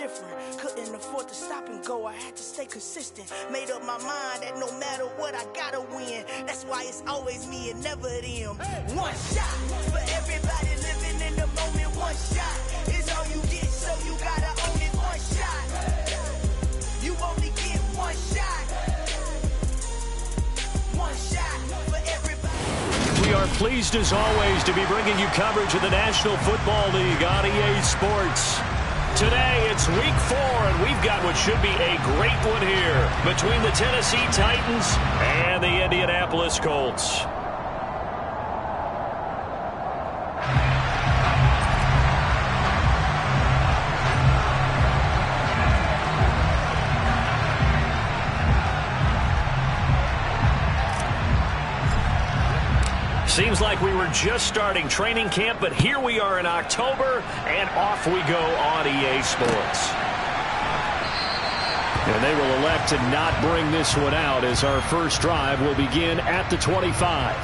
different. Couldn't afford to stop and go, I had to stay consistent. Made up my mind that no matter what, I gotta win. That's why it's always me and never them. One shot for everybody living in the moment. One shot is all you get, so you gotta own it. One shot, you only get one shot. One shot for everybody. We are pleased as always to be bringing you coverage of the National Football League on EA Sports. Today it's week 4 and we've got what should be a great one here between the Tennessee Titans and the Indianapolis Colts. Seems like we were just starting training camp, but here we are in October, and off we go on EA Sports. And they will elect to not bring this one out as our first drive will begin at the 25.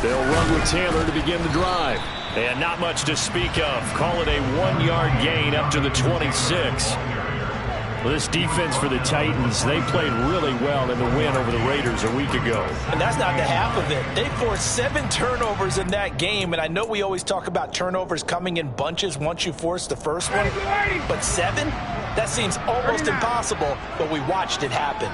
They'll run with Taylor to begin the drive. And not much to speak of. Call it a 1-yard gain up to the 26. Well, this defense for the Titans, they played really well in the win over the Raiders a week ago. And that's not the half of it. They forced 7 turnovers in that game, and I know we always talk about turnovers coming in bunches once you force the first one, but 7? That seems almost impossible, but we watched it happen.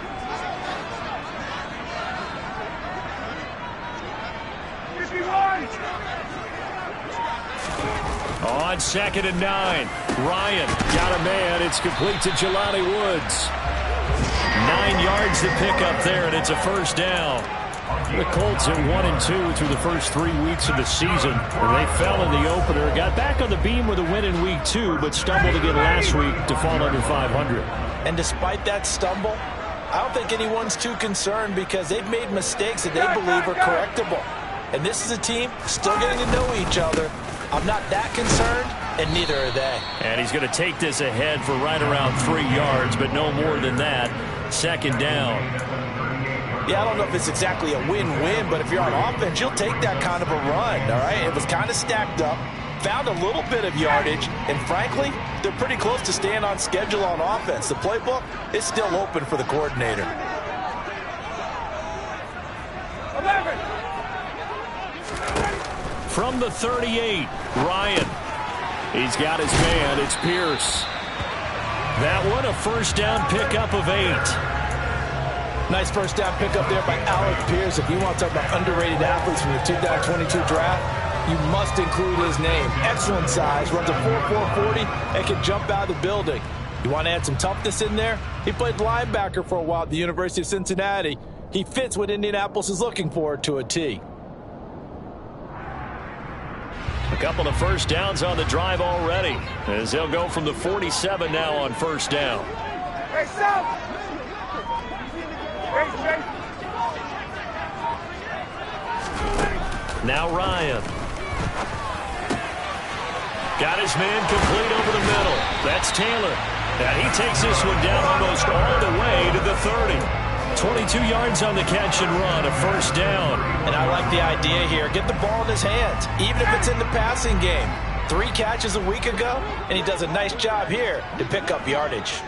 On 2nd and 9, Ryan got a man. It's complete to Jelani Woods. 9 yards to pick up there, and it's a first down. The Colts at 1-2 through the first 3 weeks of the season. They fell in the opener, got back on the beam with a win in week 2, but stumbled again last week to fall under 500. And despite that stumble, I don't think anyone's too concerned because they've made mistakes that they believe are correctable. And this is a team still getting to know each other. I'm not that concerned, and neither are they. And he's going to take this ahead for right around 3 yards, but no more than that. 2nd down. Yeah, I don't know if it's exactly a win-win, but if you're on offense, you'll take that kind of a run, all right? It was kind of stacked up, found a little bit of yardage, and frankly, they're pretty close to staying on schedule on offense. The playbook is still open for the coordinator. 11. From the 38, Ryan. He's got his man. It's Pierce. That one, a first down pickup of 8. Nice first down pickup there by Alec Pierce. If you want to talk about underrated athletes from the 2022 draft, you must include his name. Excellent size, runs a 4.4 40, and can jump out of the building. You want to add some toughness in there? He played linebacker for a while at the University of Cincinnati. He fits what Indianapolis is looking for to a T. A couple of first downs on the drive already, as they'll go from the 47 now on first down. Hey, stop! Now Ryan. Got his man complete over the middle. That's Taylor. And he takes this one down almost all the way to the 30. 22 yards on the catch and run, a first down. And I like the idea here. Get the ball in his hands, even if it's in the passing game. 3 catches a week ago, and he does a nice job here to pick up yardage.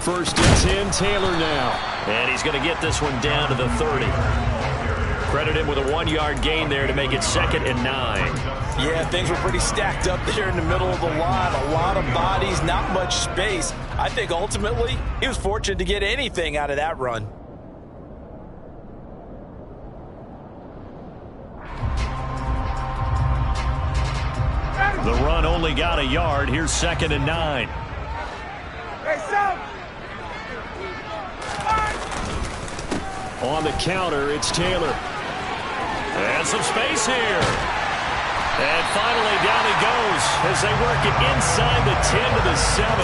First and 10, Taylor now. And he's going to get this one down to the 30. Credit him with a 1-yard gain there to make it 2nd and 9. Yeah, things were pretty stacked up there in the middle of the line. A lot of bodies, not much space. I think ultimately he was fortunate to get anything out of that run. The run only got a yard. Here's 2nd and 9. Hey, stop! On the counter, it's Taylor. And some space here. And finally, down he goes as they work it inside the 10 to the 7.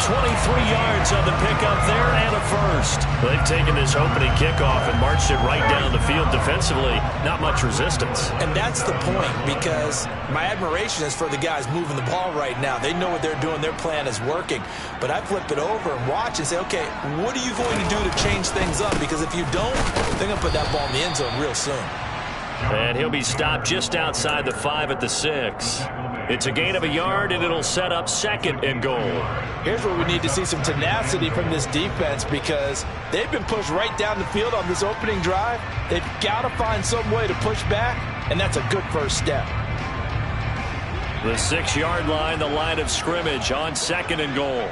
23 yards on the pickup there and a first. They've taken this opening kickoff and marched it right down the field defensively. Not much resistance. And that's the point, because my admiration is for the guys moving the ball right now. They know what they're doing. Their plan is working. But I flip it over and watch and say, okay, what are you going to do to change things up? Because if you don't, they're going to put that ball in the end zone real soon. And he'll be stopped just outside the 5 at the 6. It's a gain of a yard, and it'll set up 2nd and goal. Here's where we need to see some tenacity from this defense, because they've been pushed right down the field on this opening drive. They've got to find some way to push back, and that's a good first step. The 6-yard line, the line of scrimmage on 2nd and goal.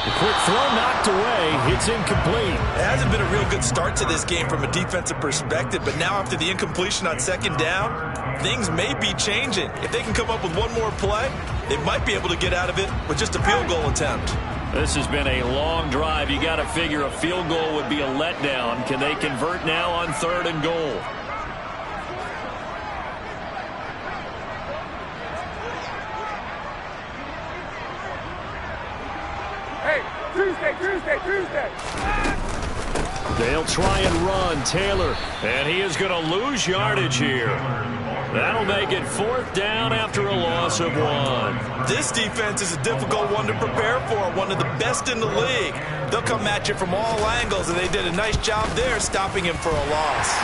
The quick throw knocked away. It's incomplete. It hasn't been a real good start to this game from a defensive perspective, but now after the incompletion on 2nd down, things may be changing. If they can come up with one more play, they might be able to get out of it with just a field goal attempt. This has been a long drive. You got to figure a field goal would be a letdown. Can they convert now on 3rd and goal? Tuesday. They'll try and run. Taylor. And he is going to lose yardage here. That'll make it 4th down after a loss of 1. This defense is a difficult one to prepare for, one of the best in the league. They'll come at you from all angles, and they did a nice job there stopping him for a loss.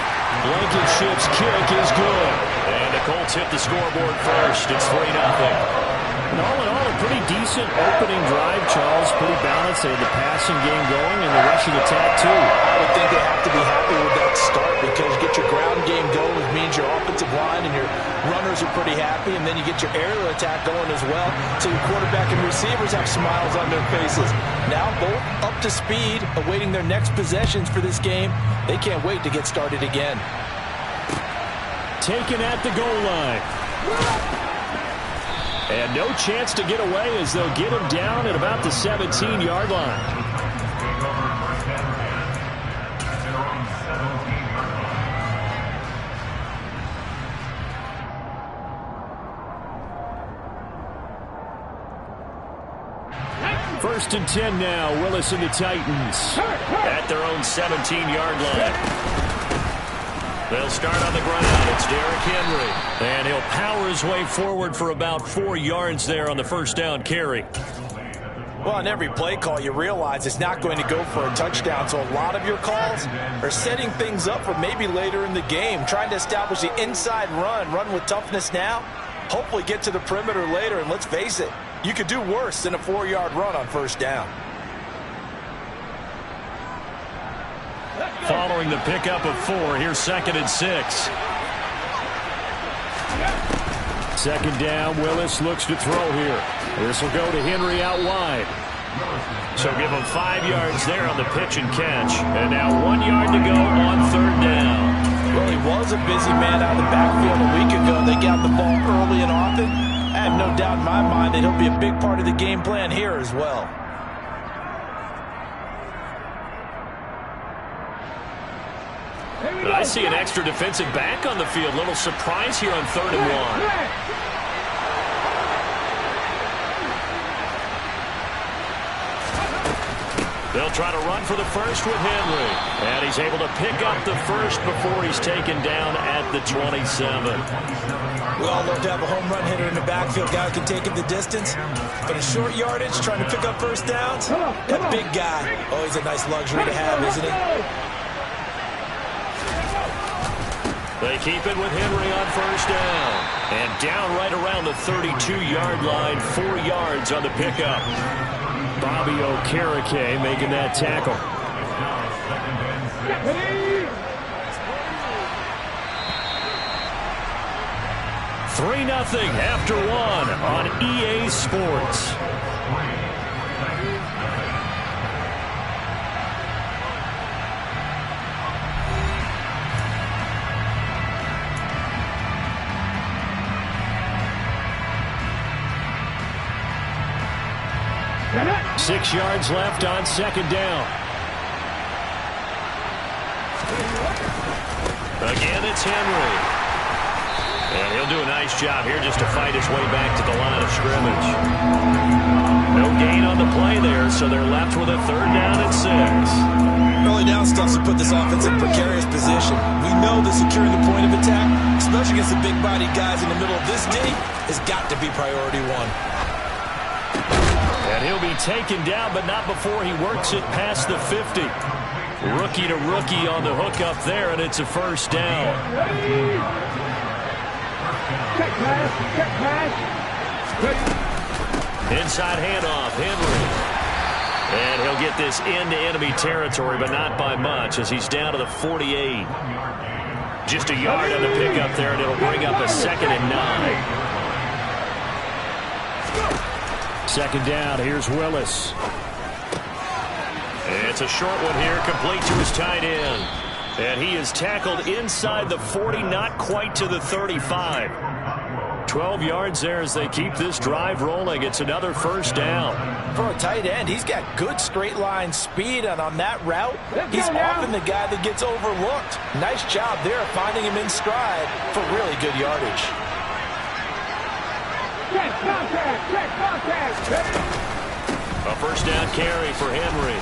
Blankenship's kick is good. And the Colts hit the scoreboard first. It's 3-0. And all in all, a pretty decent opening drive, Charles. Pretty balanced. They had the passing game going and the rushing attack, too. I would think they have to be happy with that start, because you get your ground game going, which means your offensive line and your runners are pretty happy, and then you get your aerial attack going as well, so your quarterback and receivers have smiles on their faces. Now both up to speed, awaiting their next possessions for this game. They can't wait to get started again. Taken at the goal line. And no chance to get away as they'll get him down at about the 17-yard line. First and 10 now. Willis and the Titans at their own 17-yard line. They'll start on the ground. It's Derrick Henry. And he'll power his way forward for about 4 yards there on the first down carry. Well, on every play call, you realize it's not going to go for a touchdown. So a lot of your calls are setting things up for maybe later in the game, trying to establish the inside run with toughness now, hopefully get to the perimeter later. And let's face it, you could do worse than a 4-yard run on first down. Following the pickup of 4, here's 2nd and 6. 2nd down, Willis looks to throw here. This will go to Henry out wide. So give him 5 yards there on the pitch and catch. And now 1 yard to go on 3rd down. Well, he was a busy man out of the backfield a week ago. They got the ball early and often. I have no doubt in my mind that he'll be a big part of the game plan here as well. I see an extra defensive back on the field. Little surprise here on 3rd and 1. They'll try to run for the first with Henry. And he's able to pick up the first before he's taken down at the 27. We all love to have a home run hitter in the backfield. Guy can take it the distance. But in short yardage, trying to pick up first downs, that big guy, always a nice luxury to have, isn't he? They keep it with Henry on first down. And down right around the 32-yard line, 4 yards on the pickup. Bobby Okereke making that tackle. 3-0 after 1 on EA Sports. 6 yards left on second down. Again, it's Henry. And he'll do a nice job here just to fight his way back to the line of scrimmage. No gain on the play there, so they're left with a 3rd down and 6. Early down stuff to put this offense in precarious position. We know that securing the point of attack, especially against the big-bodied guys in the middle of this D, has got to be priority 1. And he'll be taken down, but not before he works it past the 50. Rookie to rookie on the hook up there, and it's a 1st down. Check pass. Inside handoff, Henry. And he'll get this into enemy territory, but not by much as he's down to the 48. Just a yard on the pickup there, and it'll bring up a 2nd and 9. 2nd down, here's Willis. It's a short one here, complete to his tight end. And he is tackled inside the 40, not quite to the 35. 12 yards there as they keep this drive rolling. It's another 1st down. For a tight end, he's got good straight line speed, and on that route, he's often the guy that gets overlooked. Nice job there finding him in stride for really good yardage. Check contact. A 1st down carry for Henry.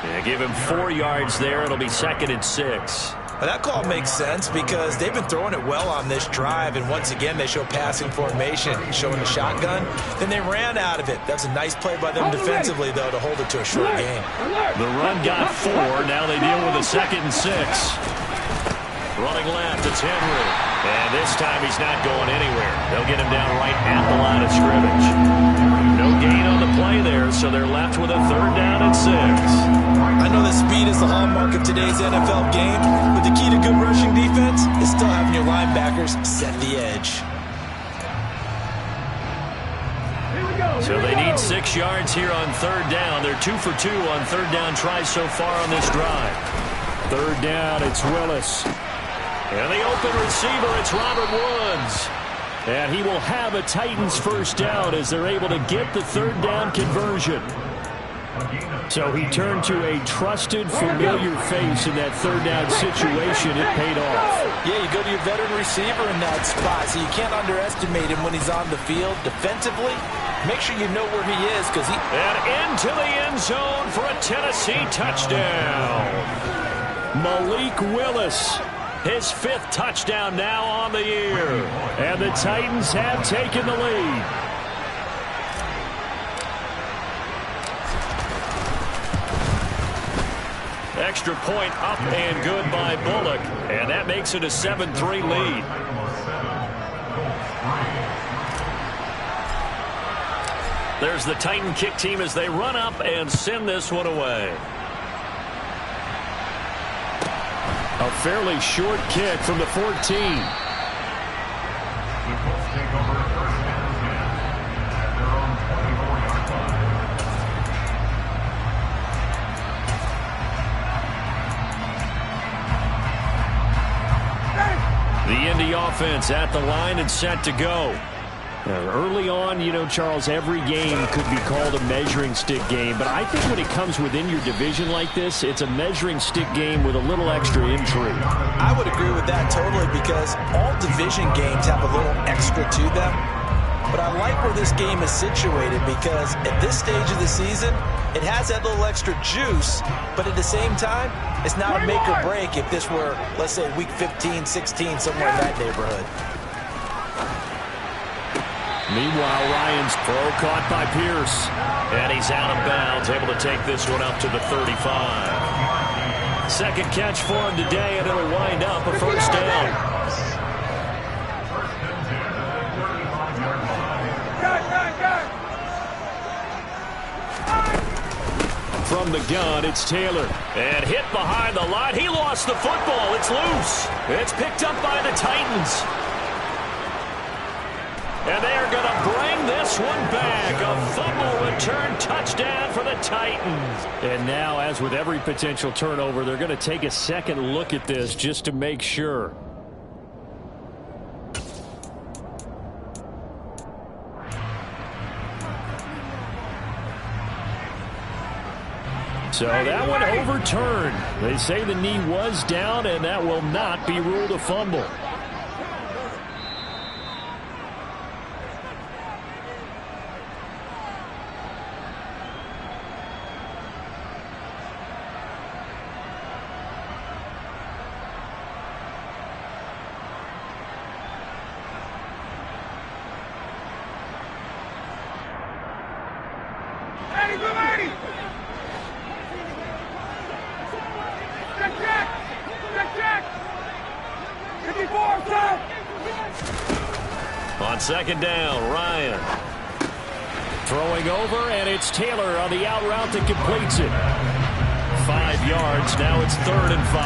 Yeah, give him 4 yards there. It'll be 2nd and 6. Well, that call makes sense because they've been throwing it well on this drive, and once again they show passing formation, showing the shotgun. Then they ran out of it. That's a nice play by them defensively, though, to hold it to a short game. The run got 4. Now they deal with a 2nd and 6. Running left, it's Henry. And this time he's not going anywhere. They'll get him down right at the line of scrimmage. No gain on the play there, so they're left with a 3rd down and 6. I know that speed is the hallmark of today's NFL game, but the key to good rushing defense is still having your linebackers set the edge. So they need 6 yards here on 3rd down. They're 2 for 2 on 3rd down tries so far on this drive. 3rd down, it's Willis. And the open receiver, it's Robert Woods. And he will have a Titans 1st down as they're able to get the 3rd down conversion. So he turned to a trusted, familiar face in that 3rd down situation. It paid off. Yeah, you go to your veteran receiver in that spot, so you can't underestimate him when he's on the field. Defensively, make sure you know where he is because he... And into the end zone for a Tennessee touchdown. Malik Willis. His 5th touchdown now on the year. And the Titans have taken the lead. Extra point up and good by Bullock. And that makes it a 7-3 lead. There's the Titan kick team as they run up and send this one away. A fairly short kick from the 14. The Indy offense at the line and set to go. Early on, you know, Charles, every game could be called a measuring stick game. But I think when it comes within your division like this, it's a measuring stick game with a little extra intrigue. I would agree with that totally because all division games have a little extra to them. But I like where this game is situated because at this stage of the season, it has that little extra juice. But at the same time, it's not a make or break if this were, let's say, week 15, 16, somewhere in that neighborhood. Meanwhile, Ryan's throw caught by Pierce. And he's out of bounds, able to take this one up to the 35. Second catch for him today, and it'll wind up a 1st down. From the gun, it's Taylor. And hit behind the line. He lost the football. It's loose. It's picked up by the Titans. And they are going to bring this one back. A fumble return touchdown for the Titans. And now, as with every potential turnover, they're going to take a second look at this just to make sure. So that one overturned. They say the knee was down, and that will not be ruled a fumble. On second down, Ryan. Throwing over, and it's Taylor on the out route that completes it. 5 yards, now it's 3rd and 5.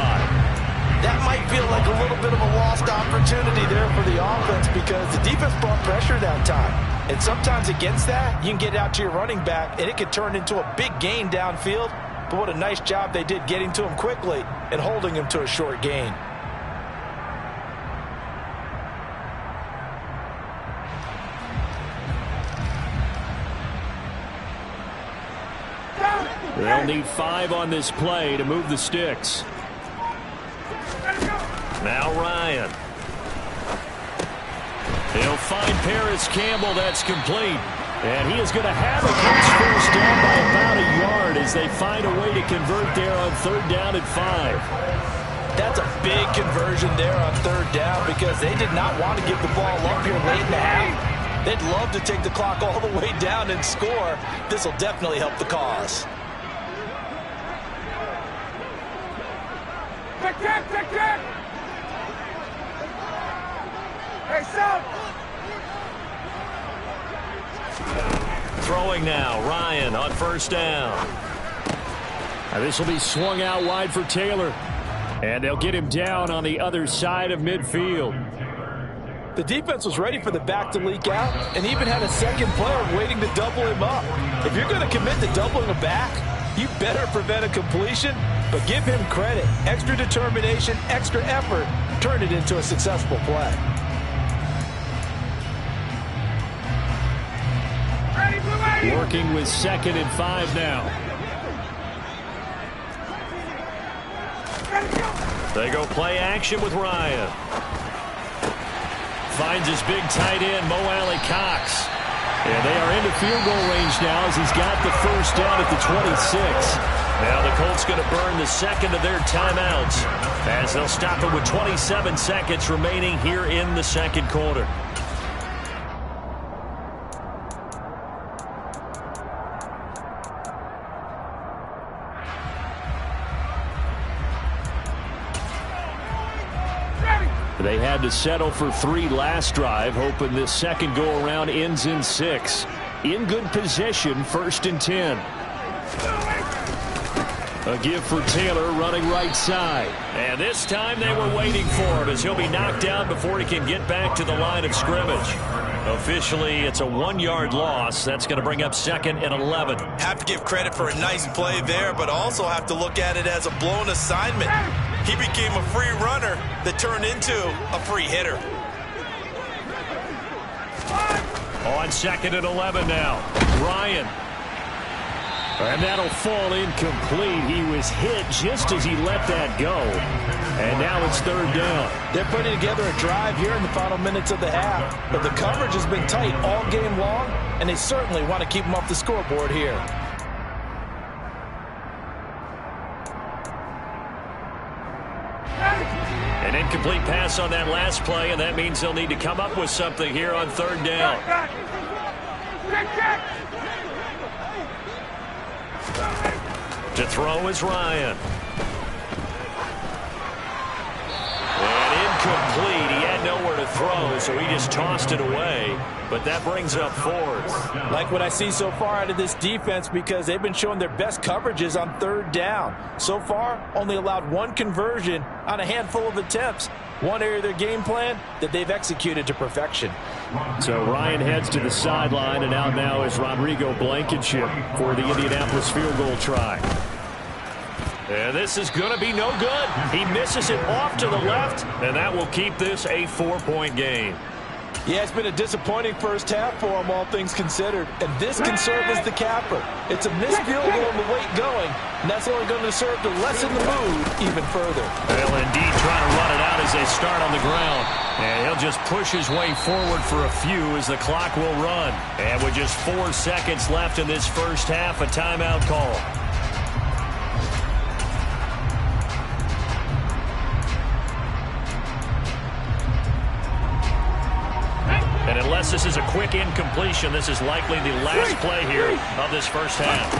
That might feel like a little bit of a lost opportunity there for the offense because the defense brought pressure that time. And sometimes against that, you can get out to your running back, and it could turn into a big gain downfield. But what a nice job they did getting to him quickly and holding him to a short gain. They'll need 5 on this play to move the sticks. Now Ryan. He'll find Paris Campbell. That's complete. And he is going to have the Colts first down by about a yard as they find a way to convert there on 3rd down and 5. That's a big conversion there on 3rd down because they did not want to give the ball up here late in the half. They'd love to take the clock all the way down and score. This will definitely help the cause. Check. Hey, son. Throwing now, Ryan on 1st down. Now this will be swung out wide for Taylor. And they'll get him down on the other side of midfield. The defense was ready for the back to leak out and even had a second player waiting to double him up. If you're going to commit to doubling a back, you better prevent a completion, but give him credit. Extra determination, extra effort, turned it into a successful play. Working with 2nd and 5 now. They go play action with Ryan. Finds his big tight end, Mo Alley Cox. And they are into field goal range now as he's got the first down at the 26. Now the Colts going to burn the second of their timeouts as they'll stop it with 27 seconds remaining here in the second quarter. They had to settle for 3 last drive, hoping this second go-around ends in 6. In good position, 1st and 10. A give for Taylor running right side. And this time they were waiting for him as he'll be knocked down before he can get back to the line of scrimmage. Officially, it's a 1-yard loss. That's going to bring up 2nd and 11. Have to give credit for a nice play there, but also have to look at it as a blown assignment. He became a free runner that turned into a free hitter. On 2nd and 11 now. Ryan. And that'll fall incomplete. He was hit just as he let that go. And now it's 3rd down. They're putting together a drive here in the final minutes of the half. But the coverage has been tight all game long, and they certainly want to keep them off the scoreboard here. An incomplete pass on that last play, and that means they'll need to come up with something here on 3rd down. To throw is Ryan. And incomplete. He had nowhere to throw, so he just tossed it away. But that brings up 4th. Like what I see so far out of this defense because they've been showing their best coverages on 3rd down. So far, only allowed 1 conversion on a handful of attempts. One area of their game plan that they've executed to perfection. So Ryan heads to the sideline, and out now is Rodrigo Blankenship for the Indianapolis field goal try. And this is going to be no good. He misses it off to the left, and that will keep this a 4-point game. Yeah, it's been a disappointing first half for him, all things considered. And this can serve as the capper. It's a missed field goal and the late going, and that's only going to serve to lessen the mood even further. They'll indeed try to run it out as they start on the ground. And he'll just push his way forward for a few as the clock will run. And with just 4 seconds left in this first half, a timeout call. And unless this is a quick incompletion, this is likely the last play here of this first half.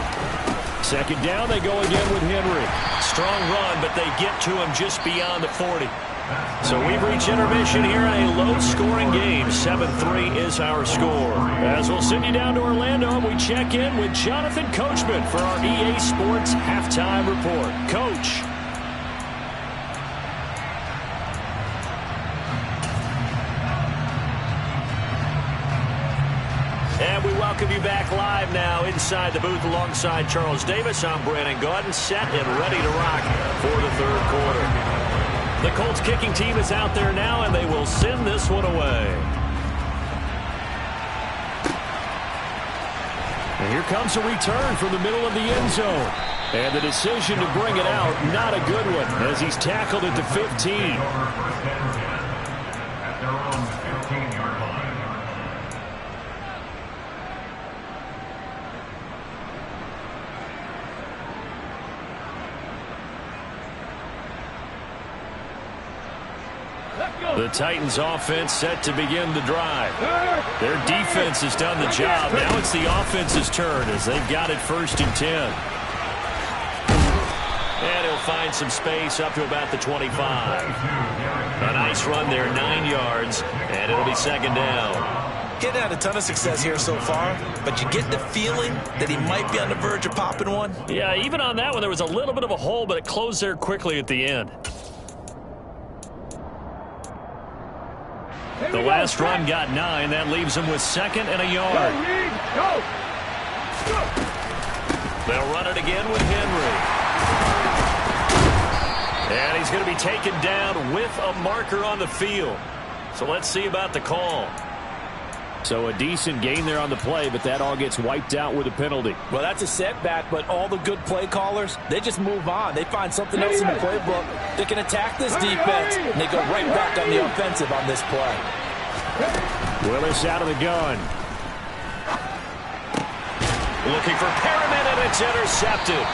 Second down, they go again with Henry. Strong run, but they get to him just beyond the 40. So we've reached intermission here, a low-scoring game. 7-3 is our score. As we'll send you down to Orlando, we check in with Jonathan Coachman for our EA Sports Halftime Report. Coach. And we welcome you back live now inside the booth alongside Charles Davis. I'm Brandon Gaudin, set and ready to rock for the third quarter. The Colts kicking team is out there now, and they will send this one away. And here comes a return from the middle of the end zone. And the decision to bring it out, not a good one, as he's tackled at the 15. The Titans offense set to begin the drive. Their defense has done the job. Now it's the offense's turn as they've got it 1st and 10. And he'll find some space up to about the 25. A nice run there, 9 yards, and it'll be second down. Getting had a ton of success here so far, but you get the feeling that he might be on the verge of popping one. Yeah, even on that one, there was a little bit of a hole, but it closed there quickly at the end. The last run got 9. That leaves him with 2nd and a yard. They'll run it again with Henry. And he's going to be taken down with a marker on the field. So let's see about the call. So a decent gain there on the play, but that all gets wiped out with a penalty. Well, that's a setback, but all the good play callers, they just move on. They find something else in the playbook. They can attack this defense, and they go right back on the offensive on this play. Willis out of the gun. Looking for Perriman, and it's intercepted.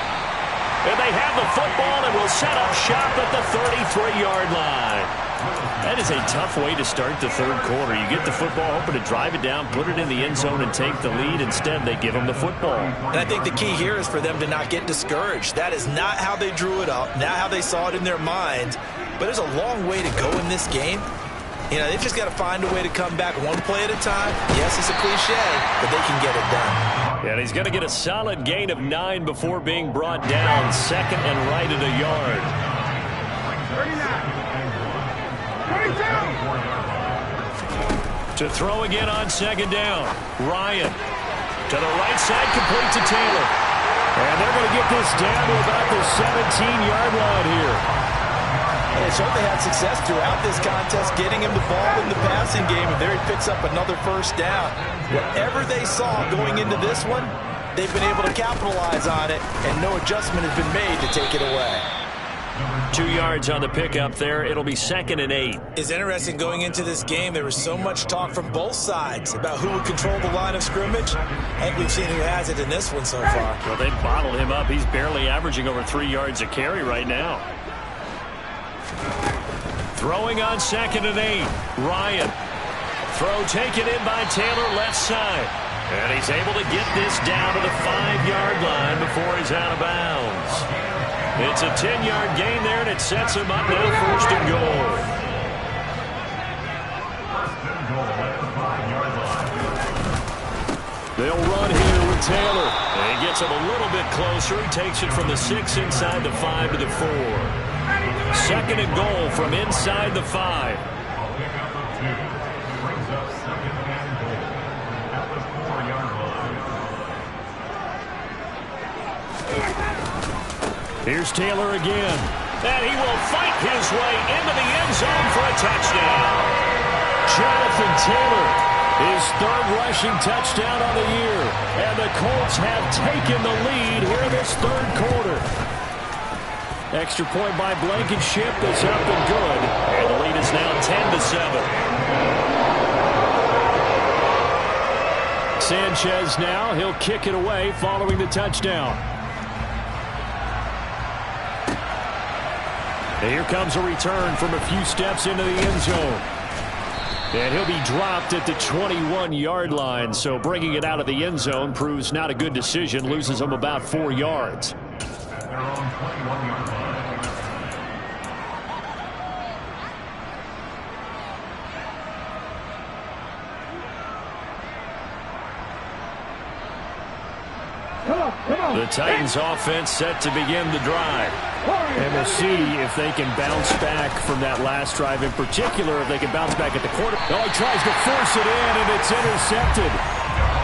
And they have the football and will set up shop at the 33-yard line. That is a tough way to start the third quarter. You get the football, hoping to drive it down, put it in the end zone, and take the lead. Instead, they give them the football. And I think the key here is for them to not get discouraged. That is not how they drew it up, not how they saw it in their mind. But there's a long way to go in this game. You know, they've just got to find a way to come back one play at a time. Yes, it's a cliche, but they can get it done. And he's going to get a solid gain of 9 before being brought down. 2nd and right at a yard. 39. 22. To throw again on 2nd down. Ryan to the right side, complete to Taylor. And they're going to get this down to about the 17-yard line here. And they certainly had success throughout this contest, getting him the ball in the passing game, and there he picks up another 1st down. Whatever they saw going into this one, they've been able to capitalize on it, and no adjustment has been made to take it away. 2 yards on the pickup there. It'll be 2nd and 8. It's interesting going into this game. There was so much talk from both sides about who would control the line of scrimmage. I think we've seen who has it in this one so far. Well, they bottled him up. He's barely averaging over 3 yards a carry right now. Throwing on 2nd and 8. Ryan. Throw taken in by Taylor, left side. And he's able to get this down to the 5-yard line before he's out of bounds. It's a 10-yard gain there, and it sets him up now 1st and goal. They'll run here with Taylor. And he gets him a little bit closer. He takes it from the 6 inside the 5 to the 4. 2nd and goal from inside the 5. Here's Taylor again. And he will fight his way into the end zone for a touchdown. Jonathan Taylor, his third rushing touchdown on the year. And the Colts have taken the lead here in this third quarter. Extra point by Blankenship is up and good. And the lead is now 10-7. Sanchez now, he'll kick it away following the touchdown. And here comes a return from a few steps into the end zone. And he'll be dropped at the 21-yard line. So bringing it out of the end zone proves not a good decision. Loses him about 4 yards. They're on 21-yard line. The Titans offense set to begin the drive. And we'll see if they can bounce back from that last drive in particular, if they can bounce back at the quarter. Oh, he tries to force it in, and it's intercepted.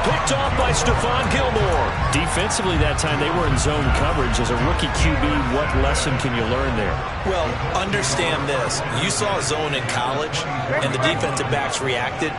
Picked off by Stephon Gilmore. Defensively that time, they were in zone coverage. As a rookie QB, what lesson can you learn there? Well, understand this. You saw zone in college, and the defensive backs reacted,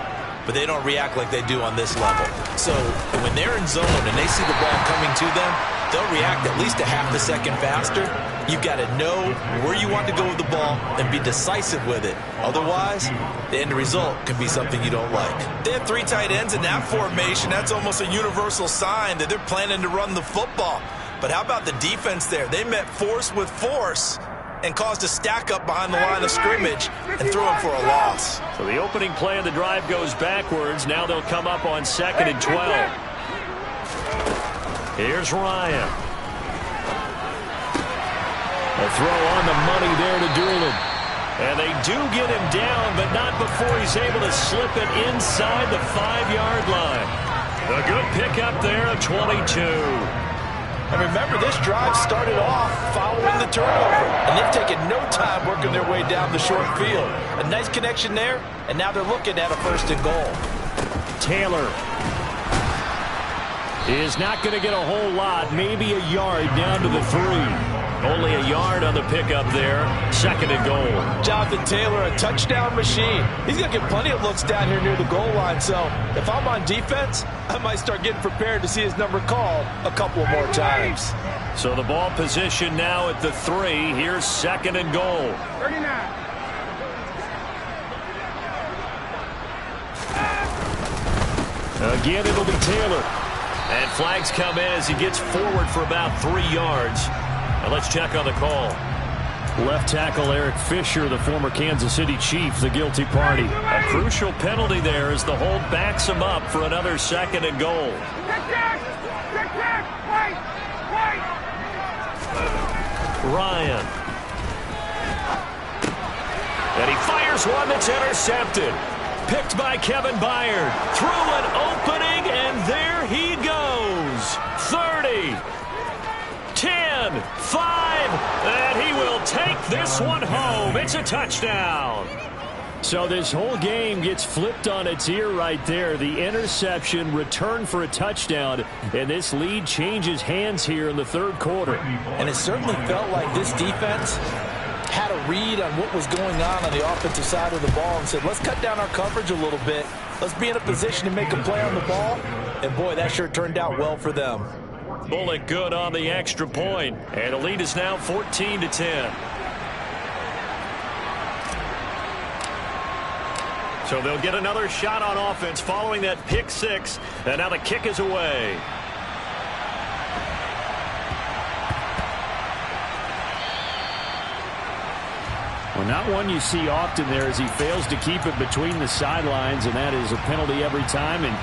but they don't react like they do on this level. So when they're in zone and they see the ball coming to them, they'll react at least a half a second faster. You've got to know where you want to go with the ball and be decisive with it. Otherwise, the end result can be something you don't like. They have 3 tight ends in that formation. That's almost a universal sign that they're planning to run the football. But how about the defense there? They met force with force and caused a stack up behind the line of scrimmage and threw him for a loss. So the opening play of the drive goes backwards. Now they'll come up on 2nd and 12. Here's Ryan. A throw on the money there to Doolin. And they do get him down, but not before he's able to slip it inside the 5-yard line. A good pickup there of 22. And remember, this drive started off following the turnover, and they've taken no time working their way down the short field. A nice connection there, and now they're looking at a 1st and goal. Taylor is not going to get a whole lot, maybe a yard down to the 3. Only a yard on the pickup there. 2nd and goal. Jonathan Taylor, a touchdown machine. He's going to get plenty of looks down here near the goal line. So if I'm on defense, I might start getting prepared to see his number called a couple more times. So the ball position now at the 3. Here's 2nd and goal. 39. Again, it'll be Taylor. And flags come in as he gets forward for about 3 yards. Now let's check on the call. Left tackle Eric Fisher, the former Kansas City Chief, the guilty party. A crucial penalty there as the hold backs him up for another 2nd and goal. Ryan. And he fires one that's intercepted. Picked by Kevin Byard. Through an opening, and there he goes. 30. 10, 5, and he will take this one home. It's a touchdown. So this whole game gets flipped on its ear right there. The interception, return for a touchdown, and this lead changes hands here in the 3rd quarter. And it certainly felt like this defense had a read on what was going on the offensive side of the ball and said, let's cut down our coverage a little bit. Let's be in a position to make a play on the ball. And boy, that sure turned out well for them. Bullock good on the extra point, and the lead is now 14-10. So they'll get another shot on offense following that pick 6, and now the kick is away. Well, not one you see often there as he fails to keep it between the sidelines, and that is a penalty every time, and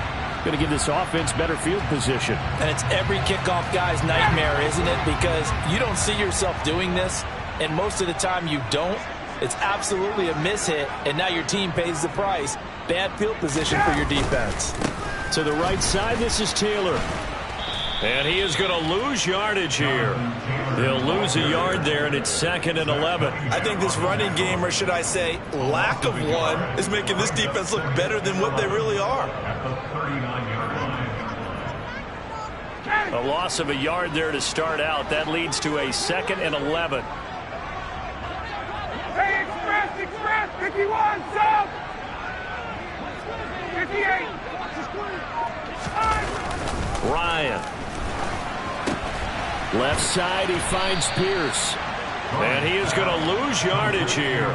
going to give this offense better field position. And it's every kickoff guy's nightmare, isn't it? Because you don't see yourself doing this, and most of the time you don't. It's absolutely a mishit, and now your team pays the price. Bad field position for your defense. To the right side, this is Taylor. And he is going to lose yardage here. He'll lose a yard there, and it's 2nd and 11. I think this running game, or should I say lack of one, is making this defense look better than what they really are. A loss of a yard there to start out. That leads to a 2nd and 11. Hey, Express, 51, sub! Ryan. Left side, he finds Pierce. And he is going to lose yardage here.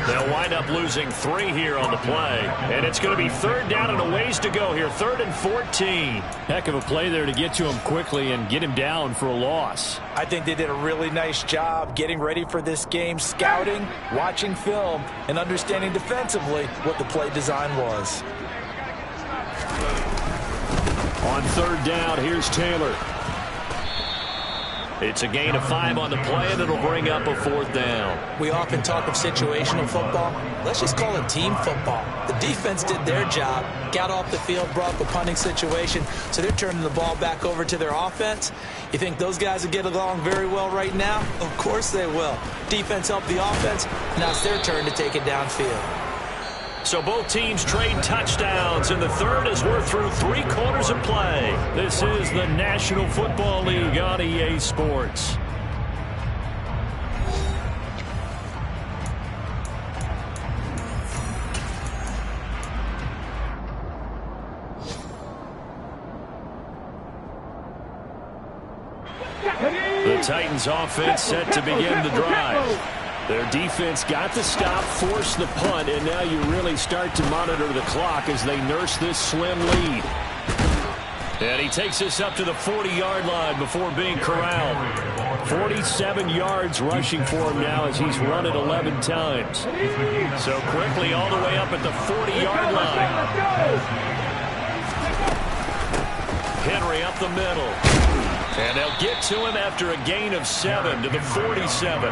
They'll wind up losing 3 here on the play. And it's going to be 3rd down and a ways to go here. 3rd and 14. Heck of a play there to get to him quickly and get him down for a loss. I think they did a really nice job getting ready for this game, scouting, watching film, and understanding defensively what the play design was. On 3rd down, here's Taylor. It's a gain of 5 on the play, and it'll bring up a 4th down. We often talk of situational football. Let's just call it team football. The defense did their job, got off the field, brought the punting situation, so they're turning the ball back over to their offense. You think those guys will get along very well right now? Of course they will. Defense helped the offense. Now it's their turn to take it downfield. So both teams trade touchdowns, and the 3rd as we're through 3 quarters of play. This is the National Football League on EA Sports. The Titans offense set to begin the drive. Their defense got the stop, forced the punt, and now you really start to monitor the clock as they nurse this slim lead. And he takes this up to the 40-yard line before being corralled. 47 yards rushing for him now as he's run it 11 times. So quickly all the way up at the 40-yard line. Henry up the middle. And they'll get to him after a gain of 7 to the 47.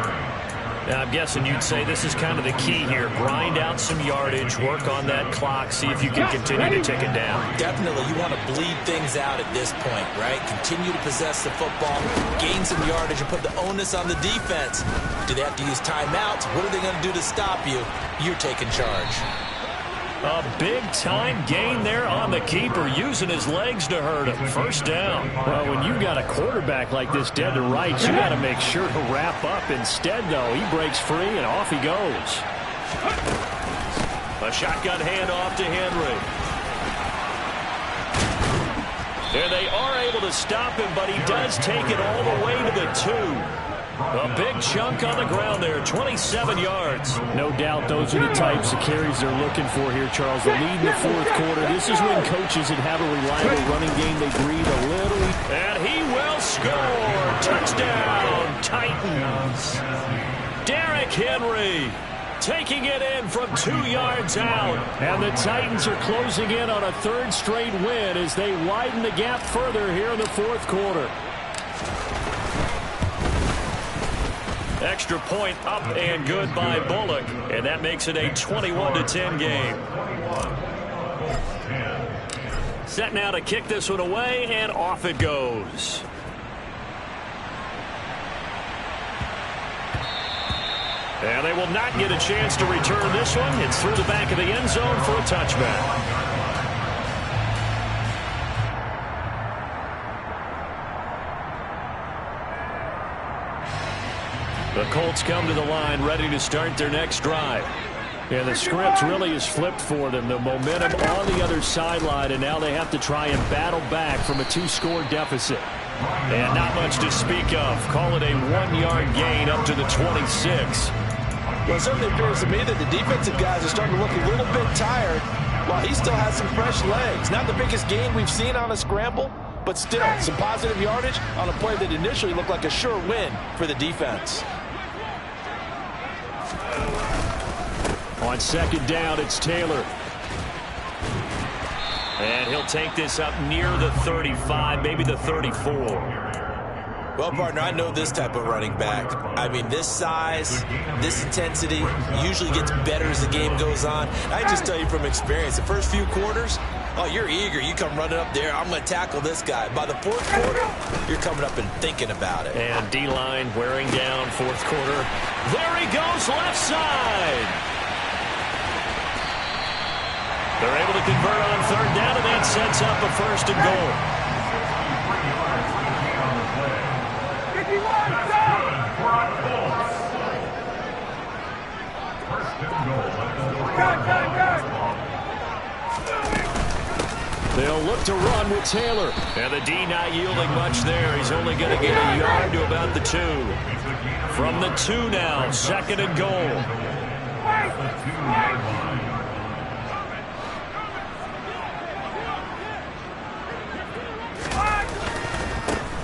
Now, I'm guessing you'd say this is kind of the key here. Grind out some yardage, work on that clock, see if you can continue to take it down. Definitely, you want to bleed things out at this point, right? Continue to possess the football, gain some yardage, and put the onus on the defense. Do they have to use timeouts? What are they going to do to stop you? You're taking charge. A big-time gain there on the keeper, using his legs to hurt him. 1st down. Well, when you got a quarterback like this dead to rights, you got to make sure to wrap up. Instead, though, he breaks free and off he goes. A shotgun handoff to Henry. And they are able to stop him, but he does take it all the way to the 2. A big chunk on the ground there, 27 yards. No doubt those are the types of carries they're looking for here, Charles. The lead in the 4th quarter. This is when coaches that have a reliable running game, they breathe a little. And he will score. Touchdown, Titans. Derrick Henry taking it in from 2 yards out. And the Titans are closing in on a 3rd straight win as they widen the gap further here in the 4th quarter. Extra point up and good by Bullock, and that makes it a 21-10 game. Set now to kick this one away, and off it goes. And they will not get a chance to return this one. It's through the back of the end zone for a touchback. The Colts come to the line ready to start their next drive. Yeah, the script really is flipped for them. The momentum on the other sideline, and now they have to try and battle back from a 2-score deficit. And not much to speak of. Call it a 1-yard gain up to the 26. Well, it certainly appears to me that the defensive guys are starting to look a little bit tired while he still has some fresh legs. Not the biggest gain we've seen on a scramble, but still some positive yardage on a play that initially looked like a sure win for the defense. On 2nd down, it's Taylor. And he'll take this up near the 35, maybe the 34. Well, partner, I know this type of running back. I mean, this size, this intensity usually gets better as the game goes on. I just tell you from experience, the first few quarters, oh, you're eager. You come running up there. I'm going to tackle this guy. By the 4th quarter, you're coming up and thinking about it. And D-line wearing down 4th quarter. There he goes, left side. They're able to convert on 3rd down, and that sets up a 1st and goal. They'll look to run with Taylor. And the D not yielding much there. He's only going to get a yard to about the 2. From the 2 now, 2nd and goal.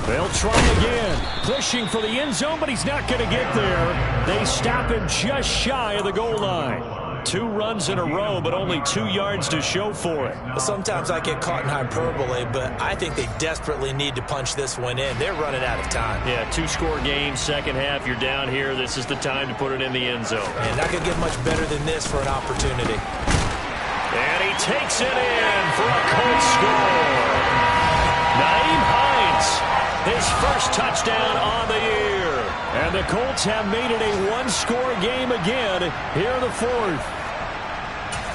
They'll try again. Pushing for the end zone, but he's not going to get there. They stop him just shy of the goal line. 2 runs in a row, but only 2 yards to show for it. Well, sometimes I get caught in hyperbole, but I think they desperately need to punch this one in. They're running out of time. Yeah, 2-score game, second half. You're down here. This is the time to put it in the end zone. And not going to get much better than this for an opportunity. And he takes it in for a Colts score. Naeem Hines, his first touchdown on the year. And the Colts have made it a 1-score game again here in the 4th.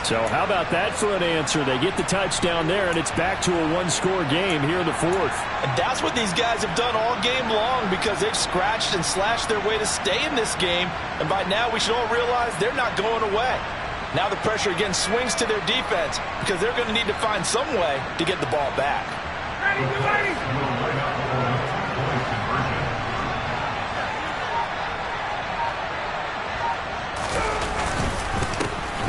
So how about that for an answer? They get the touchdown there, and it's back to a 1-score game here in the 4th. And that's what these guys have done all game long because they've scratched and slashed their way to stay in this game. And by now, we should all realize they're not going away. Now the pressure again swings to their defense because they're going to need to find some way to get the ball back.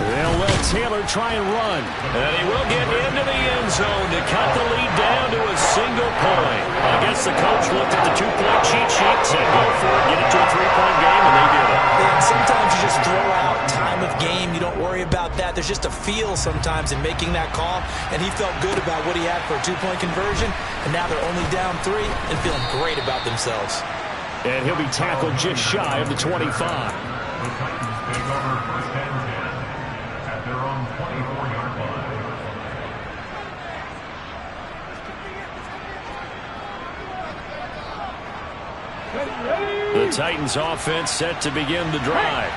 They'll let Taylor try and run. And he will get into the end zone to cut the lead down to a single point. I guess the coach looked at the 2-point cheat sheet, said go for it, get it to a 3-point game, and they did it. And sometimes you just throw out time of game. You don't worry about that. There's just a feel sometimes in making that call. And he felt good about what he had for a 2-point conversion. And now they're only down 3 and feeling great about themselves. And he'll be tackled just shy of the 25. The Titans take over 1st and 10 at their own 24-yard line. The Titans offense set to begin the drive.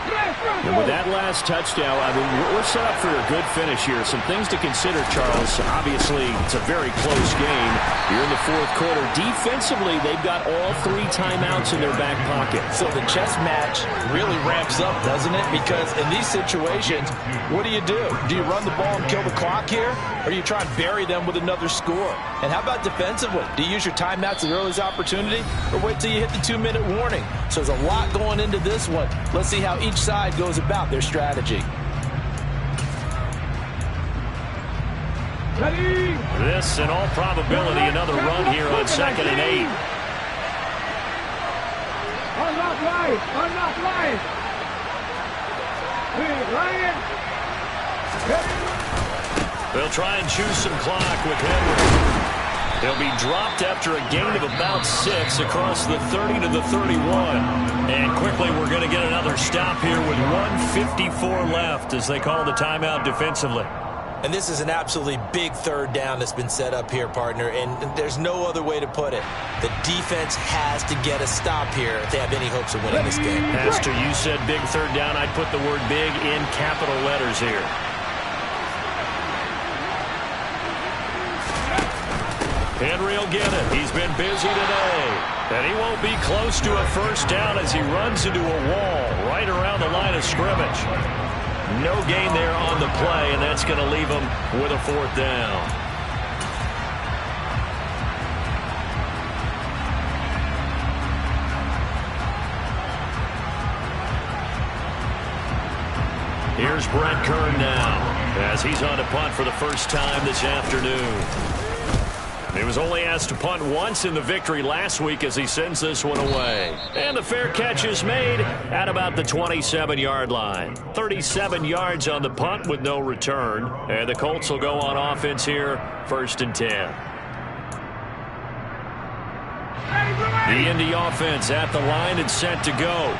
And with that last touchdown, I mean, we're set up for a good finish here. Some things to consider, Charles. Obviously, it's a very close game. You're in the 4th quarter. Defensively, they've got all 3 timeouts in their back pocket. So the chess match really ramps up, doesn't it? Because in these situations, what do? Do you run the ball and kill the clock here? Or do you try and bury them with another score? And how about defensively? Do you use your timeouts at the earliest opportunity? Or wait till you hit the 2-minute warning? So there's a lot going into this one. Let's see how each side goes about their strategy. This, in all probability, another run here on 2nd and 8. They'll try and choose some clock with Henry. They'll be dropped after a gain of about 6 across the 30 to the 31. And quickly, we're going to get another stop here with 1:54 left as they call the timeout defensively. And this is an absolutely big 3rd down that's been set up here, partner, and there's no other way to put it. The defense has to get a stop here if they have any hopes of winning this game. Pastor, you said big 3rd down. I'd put the word big in capital letters here. Henry will get it. He's been busy today. And he won't be close to a 1st down as he runs into a wall right around the line of scrimmage. No gain there on the play, and that's going to leave him with a 4th down. Here's Brent Kern now as he's on to punt for the first time this afternoon. He was only asked to punt once in the victory last week as he sends this one away. And the fair catch is made at about the 27-yard line. 37 yards on the punt with no return. And the Colts will go on offense here, 1st and 10. The Indy offense at the line and set to go.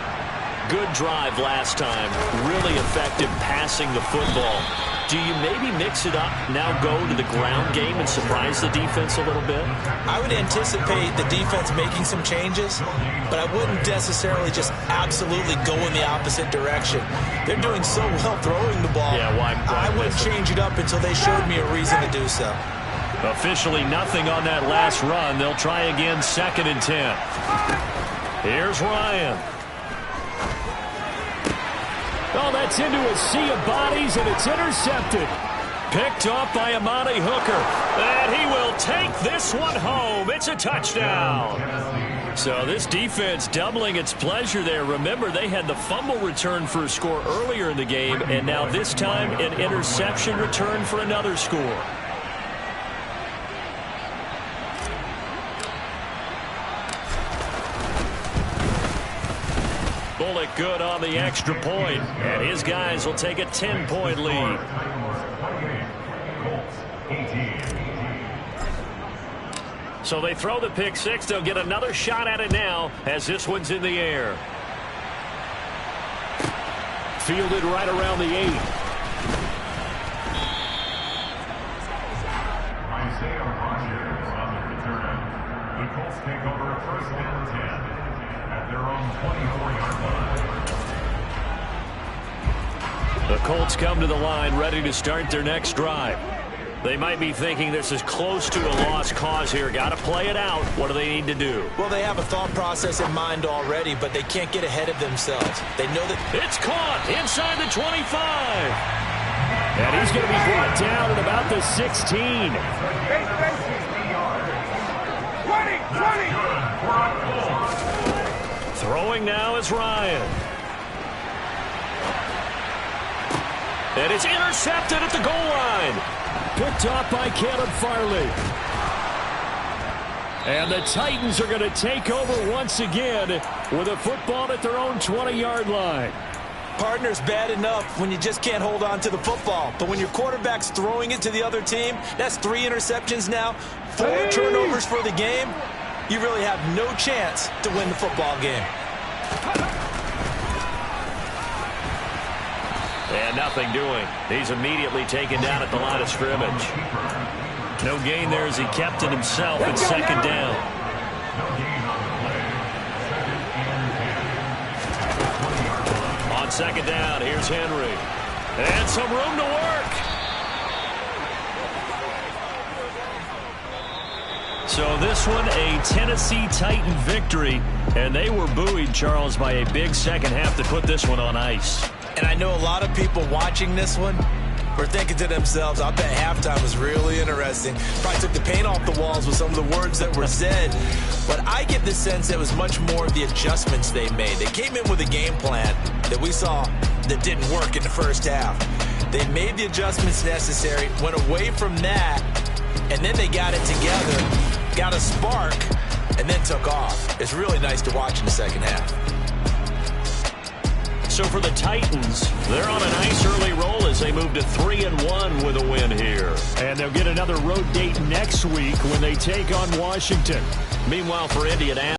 Good drive last time. Really effective passing the football. Do you maybe mix it up, now go to the ground game and surprise the defense a little bit? I would anticipate the defense making some changes, but I wouldn't necessarily just absolutely go in the opposite direction. They're doing so well throwing the ball. Yeah, why I wouldn't change it up until they showed me a reason to do so. Officially nothing on that last run. They'll try again, 2nd and 10. Here's Ryan. Oh, that's into a sea of bodies, and it's intercepted. Picked off by Amani Hooker. And he will take this one home. It's a touchdown. So this defense doubling its pleasure there. Remember, they had the fumble return for a score earlier in the game, and now this time an interception return for another score. Bullock good on the extra point, and his guys will take a 10-point lead. So they throw the pick six. They'll get another shot at it now as this one's in the air. Fielded right around the 8. The Colts take over a first and 10 at their own 24-yard line. The Colts come to the line ready to start their next drive. They might be thinking this is close to a lost cause here. Got to play it out. What do they need to do? Well, they have a thought process in mind already, but they can't get ahead of themselves. They know that it's caught inside the 25. And he's going to be brought down at about the 16. 20. Throwing now is Ryan. And it's intercepted at the goal line. Picked off by Caleb Farley. And the Titans are going to take over once again with a football at their own 20-yard line. Partner's bad enough when you just can't hold on to the football. But when your quarterback's throwing it to the other team, that's 3 interceptions now, 4 turnovers for the game. You really have no chance to win the football game. And nothing doing. He's immediately taken down at the line of scrimmage. No gain there as he kept it himself at second down. On second down, here's Henry. And some room to work. So this one, a Tennessee Titan victory. And they were buoyed, Charles, by a big second half to put this one on ice. And I know a lot of people watching this one were thinking to themselves, I bet halftime was really interesting. Probably took the paint off the walls with some of the words that were said. But I get the sense that it was much more of the adjustments they made. They came in with a game plan that we saw that didn't work in the first half. They made the adjustments necessary, went away from that, and then they got it together, got a spark, and then took off. It's really nice to watch in the second half. So for the Titans, they're on a nice early roll as they move to 3-1 with a win here. And they'll get another road date next week when they take on Washington. Meanwhile, for Indianapolis,